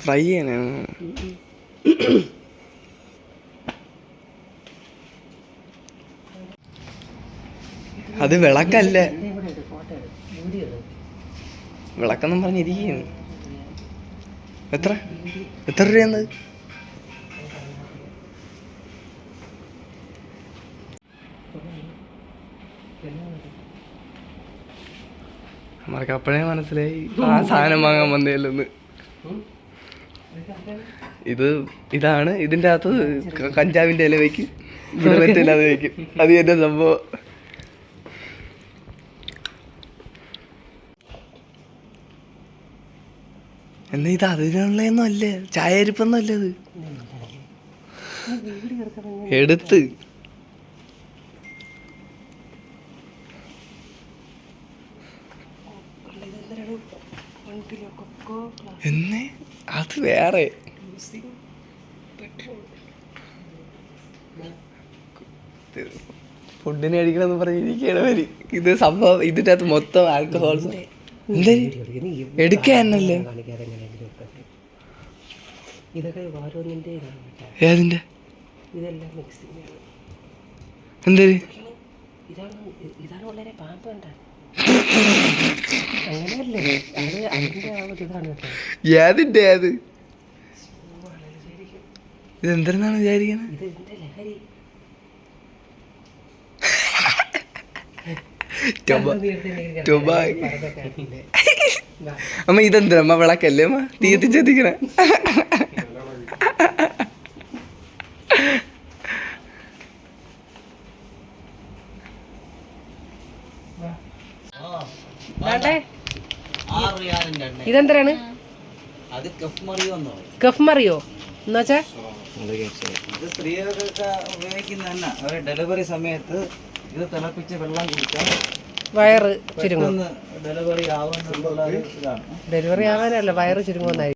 Fry ചെയ്യാനാ? അത് വിളക്കല്ല, വിളക്കെന്നും പറഞ്ഞിരിക്കുന്നു. എത്ര രൂപയെന്നത്? നമ്മൾക്ക് അപ്പോഴേ മനസ്സിലായി ആ സാധനം വാങ്ങാൻ വന്നേലെന്ന്. ഇതാണ് ഇതിൻ്റെ അകത്ത് കഞ്ചാവിൻ്റെ ഇല വയ്ക്കും, ഇവിടെ പറ്റില്ല അത് വയ്ക്കും. അത് തന്നെ സംഭവം. എന്നാ ഇത് അതിനുള്ളതൊന്നും അല്ല, ചായ അരിപ്പൊന്നും അല്ല. ഇത് എടുത്ത് എന്നേ അത് വേറെ ഫുഡിന് കഴിക്കണമെന്ന് പറഞ്ഞിരിക്കുകയാണ് അവര്. ഇത് സംഭവം ഇതിൻ്റെ അകത്ത് മൊത്തം ആൽക്കഹോൾസ്. എന്തായാലും എടുക്കാനല്ലേ? ഏതിൻ്റെ എന്തേ? ഏതിൻ്റെ അത്? ഇതെന്തെന്നാണ് വിചാരിക്കുന്നത്? അമ്മ ഇതെന്താ അമ്മ വിളക്കല്ലേ അമ്മ തീ എത്തിച്ചെത്തിക്കണേ? ഇതെന്താണ്? കഫ് മറിയോ എന്നുവെച്ചാ സ്ത്രീകൾക്ക് ഉപയോഗിക്കുന്ന ഡെലിവറി സമയത്ത് ഇത് തിളപ്പിച്ച് വെള്ളം കുടിച്ചാൽ വയറ് ചുരുങ്ങും. ഡെലിവറി ആവാനുള്ള ഇതാണ്. ഡെലിവറി ആവാനല്ല, വയറ് ചുരുങ്ങുമെന്നായിരിക്കും.